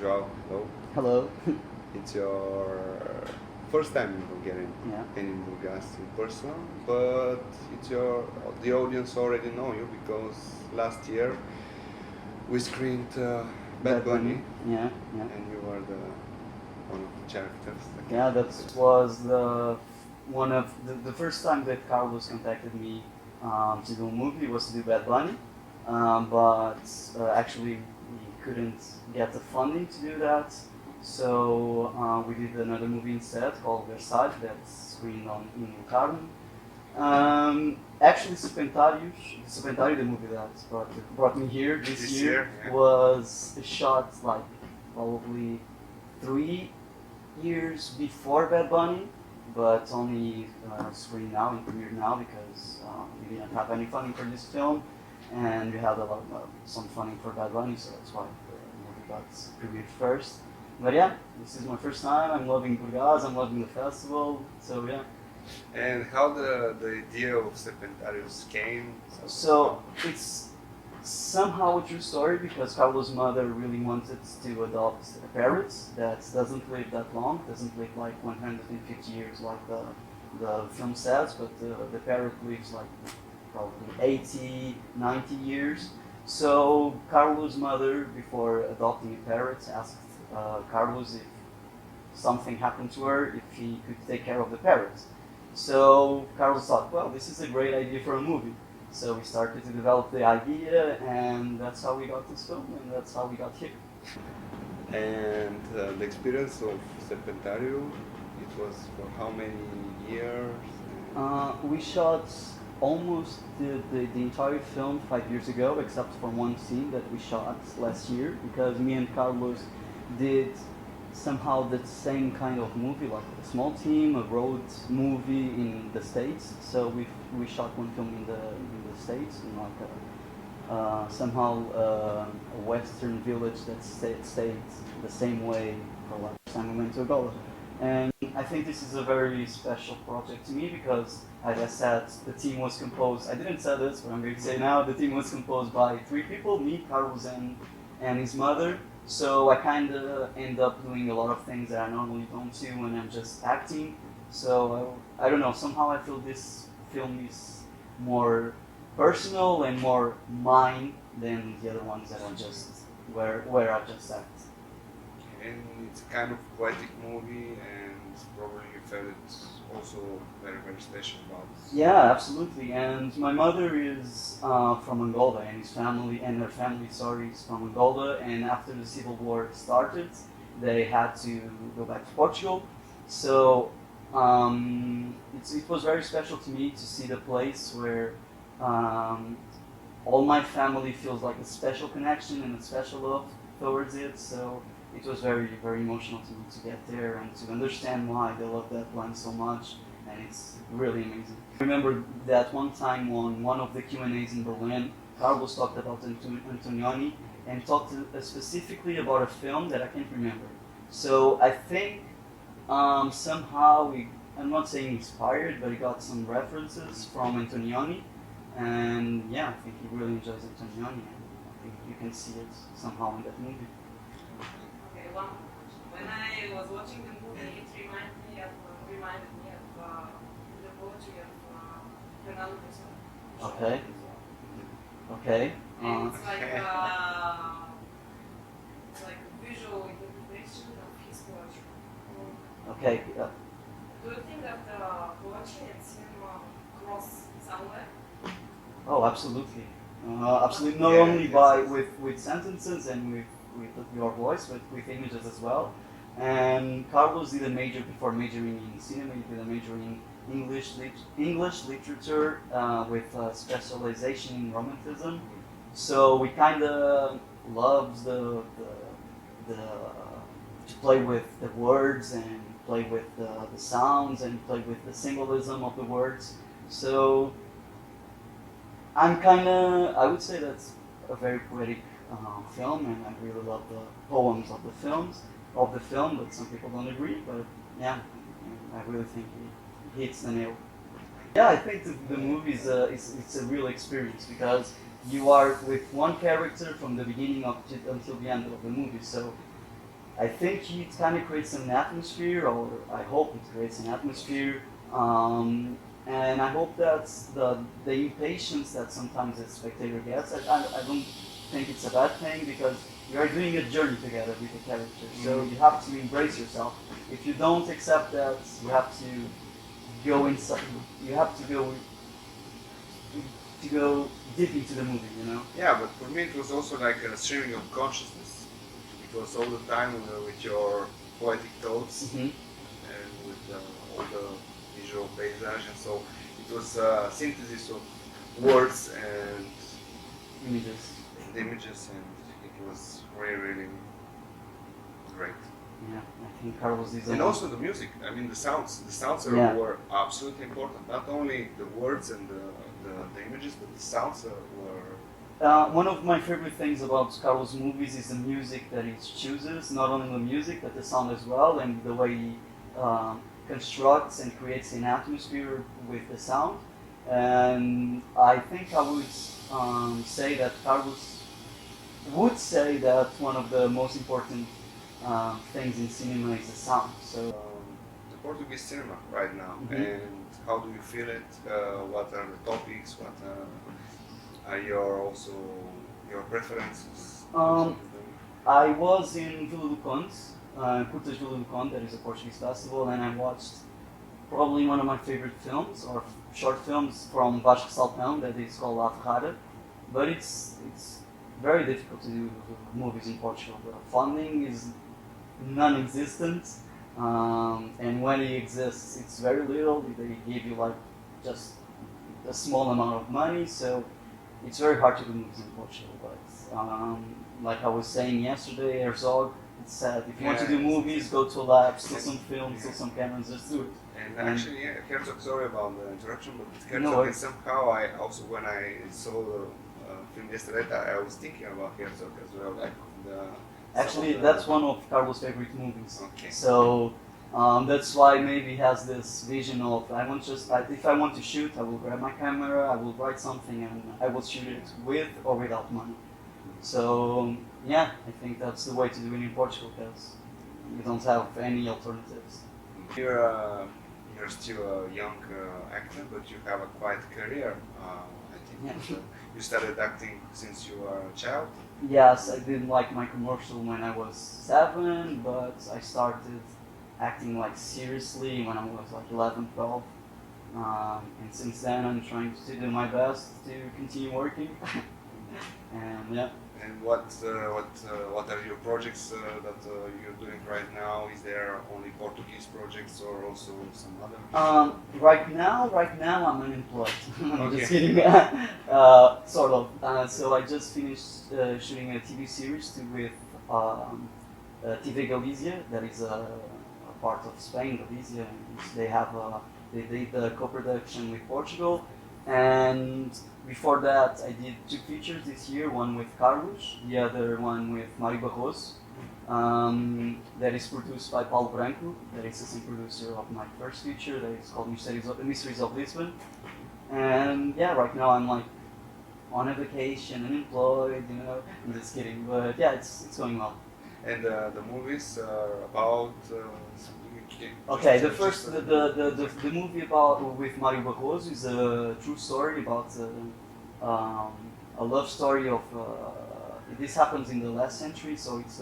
Joao, hello. Hello. It's your first time in Bulgaria Yeah. and in Burgas in person, but the audience already know you because last year we screened Bad Bunny, Yeah, yeah. and you were the one of the characters. Yeah, that was the first time that Carlos contacted me to do a movie was to do Bad Bunny, but actually we couldn't get the funding to do that, so we did another movie instead called Versailles that's screened in Carmen. Actually, Serpentarius, the movie that brought me here this year, yeah. was shot like probably 3 years before Bad Bunny, but only screened now and premiered now because we didn't have any funding for this film, and we had a lot some funding for Bad Bunny, so that's why the movie got premiered first. But yeah, this is my first time. I'm loving Burgas. I'm loving the festival. So yeah. And how the idea of Serpentarius came? So it's somehow a true story because Carlos' mother really wanted to adopt a parrot that doesn't live that long, doesn't live like 150 years like the film says, but the parrot lives like probably 80, 90 years. So Carlos' mother, before adopting a parrot, asked Carlos if something happened to her, if he could take care of the parrot. So Carlos thought, well, this is a great idea for a movie. So we started to develop the idea, and that's how we got this film, and that's how we got here. And the experience of Serpentario, it was for how many years? We shot almost the entire film 5 years ago, except for one scene that we shot last year, because me and Carlos did somehow the same kind of movie, like a small team, a road movie in the States. So we shot one film in the States, in like somehow a Western village that stayed the same way for like the time we went to Angola. And I think this is a very special project to me because, as I said, the team was composed. I didn't say this, but I'm going to say now. The team was composed by 3 people: me, Carlos, and his mother. So I kind of end up doing a lot of things that I normally don't do when I'm just acting. So I don't know, somehow I feel this film is more personal and more mine than the other ones that are just where I just act. And it's kind of poetic movie, and probably you felt it's also very, very special about it. Yeah, absolutely. And my mother is from Angola, and her family, is from Angola. And after the civil war started, they had to go back to Portugal. So it was very special to me to see the place where all my family feels like a special connection and a special love towards it. So it was very, very emotional to me to get there and to understand why they love that land so much, and it's really amazing. I remember that one time on one of the Q&As in Berlin, Carlos talked about Antonioni and talked specifically about a film that I can't remember. So I think somehow I'm not saying inspired, but he got some references from Antonioni, and yeah, I think he really enjoys Antonioni, and I think you can see it somehow in that movie. When I was watching the movie, it reminded me of the poetry of Fernando Pessoa. Okay. Okay. And it's like a visual interpretation of his poetry. Okay. Do you think that poetry and cinema cross somewhere? Oh, absolutely. Absolutely. Not Yeah, only yes. with sentences and with your voice, but with images as well. And Carlos did a major before majoring in cinema. He did a major in English literature with specialization in Romanticism. So we kind of loves the to play with the words and play with the sounds and play with the symbolism of the words. So I would say that's a very poetic film, and I really love the poems of the film, but some people don't agree, but yeah, I really think he hits the nail. Yeah, I think the movie it's a real experience because you are with one character from the beginning until the end of the movie, so I think it kind of creates an atmosphere, or I hope it creates an atmosphere. And I hope that the impatience that sometimes the spectator gets, I don't think it's a bad thing, because you are doing a journey together with the character. So you have to embrace yourself. If you don't accept that, you have to go inside. You have to go deep into the movie. You know. Yeah, but for me it was also like a streaming of consciousness. It was all the time with your poetic thoughts Mm-hmm. and with all the visual paysage, and so it was a synthesis of words and images, and it was really, really great. Yeah, I think Carlos is. And also the music. I mean, the sounds. The sounds were absolutely important. Not only the words and the images, but the sounds were. One of my favorite things about Carlos' movies is the music that he chooses. Not only the music, but the sound as well, and the way he constructs and creates an atmosphere with the sound. And I think I would say that Carlos would say that one of the most important things in cinema is the sound. So The Portuguese cinema right now, Mhm. and how do you feel it? What are the topics? What are your preferences? I was in Vila do Conde, Curtas Vila do Conde, that is a Portuguese festival, and I watched probably one of my favorite films, or short films, from Vasco Saltão, that is called La Ferrara. But it's very difficult to do movies in Portugal. The funding is non-existent, and when it exists, it's very little. They give you like just a small amount of money, so it's very hard to do movies in Portugal. But like I was saying yesterday, Herzog, it said if you want to do movies, go to a lab, steal some films, steal some cameras, just do it. And actually, Herzog, sorry about the interruption, but No Herzog, worries. and somehow I also, when I saw the film yesterday, I was thinking about Herzog as well, like Actually, that's one of Carlos' favorite movies. Okay. So that's why maybe he has this vision of if I want to shoot, I will grab my camera, I will write something, and I will shoot it with or without money. So yeah, I think that's the way to do it in Portugal, because you don't have any alternatives. You're still a young actor, but you have a quite career. I think Yeah. you started acting since you were a child. Yes, I did like my commercial when I was 7, but I started acting like seriously when I was like 11, 12. And since then I'm trying to do my best to continue working. And yeah. And what are your projects that you're doing right now? Is there only Portuguese projects or also some other? Right now I'm unemployed. I'm Okay. just kidding. Sort of. So I just finished shooting a TV series with TV Galicia, that is a part of Spain, Galicia. They have they did the co-production with Portugal, and before that I did 2 features this year. One with Carlos, the other one with Mário Barroso. That is produced by Paulo Branco, that is the same producer of my first feature, that is called Mysteries of Lisbon. And yeah, right now I'm like on a vacation, unemployed, you know. I'm just kidding, but yeah, it's going well. And the movies are about something. Okay, the movie about with Mário Barroso is a true story about a love story of. This happens in the last century, so it's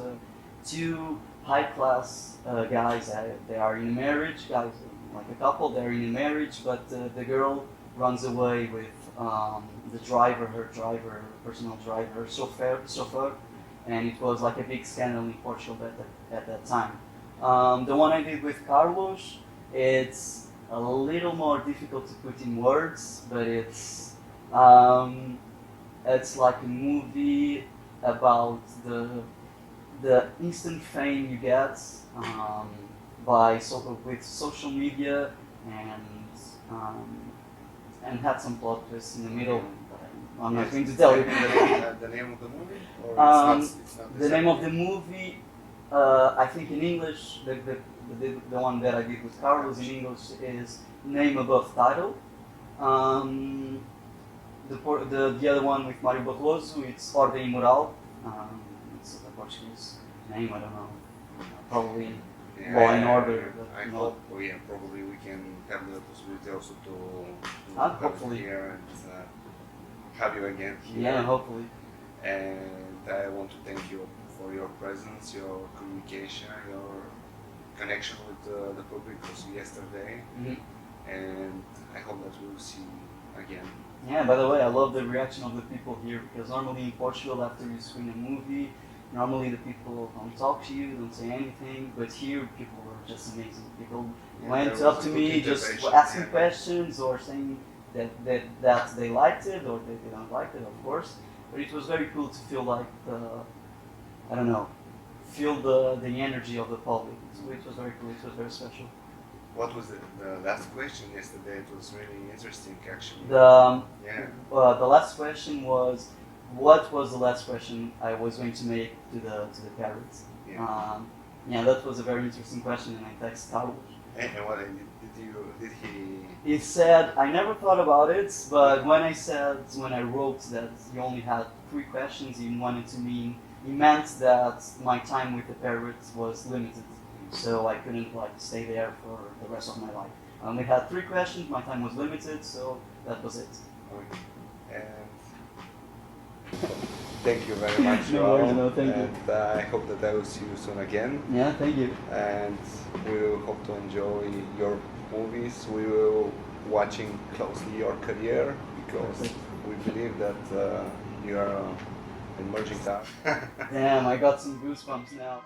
2 high-class guys. They are in a marriage, guys like a couple. They're in a marriage, but the girl runs away with her personal driver, her chauffeur, and it was like a big scandal in Portugal at that time. The one I did with Carlos, it's a little more difficult to put in words, but it's like a movie about the instant fame you get with social media, and had some plot twists in the middle. But I'm not going to tell you. The name of the movie? Or it's not The name of the movie, I think in English, the one that I did with Carlos in English is Name Above Title. The other one with Mário Barroso, it's Ordem e Moral. It's a Portuguese name, I don't know. probably law and order. But, I you know, hope, probably we can have the possibility also to have it hopefully. here and have you again here. Yeah, hopefully. And I want to thank you for your presence, your communication, your connection with the public also yesterday. Mhm. And I hope that we will see you again. Yeah, by the way, I love the reaction of the people here because normally in Portugal, after you screen a movie, normally the people don't talk to you, don't say anything, but here people were just amazing. People went there up was to a me good just intervention, asking yeah. questions or saying that they liked it or that they don't like it, of course. But it was very cool to feel like I don't know, feel the energy of the public. It was very cool. It was very special. What was the last question yesterday? It was really interesting actually. The Yeah. the last question was, what was the last question I was going to make to the parents? Yeah. Yeah, that was a very interesting question, and I texted Carlos. And what did he? He said, I never thought about it, but when I wrote that you only had 3 questions, he meant that my time with the parrots was limited. So I couldn't like stay there for the rest of my life. I only had 3 questions, my time was limited, so that was it. Okay. And thank you very much, No Joao. worries, no, thank you. And I hope that I will see you soon again. Yeah, thank you. And we will hope to enjoy your movies. We will watching closely your career because we believe that you are an emerging star. Damn, I got some goosebumps now.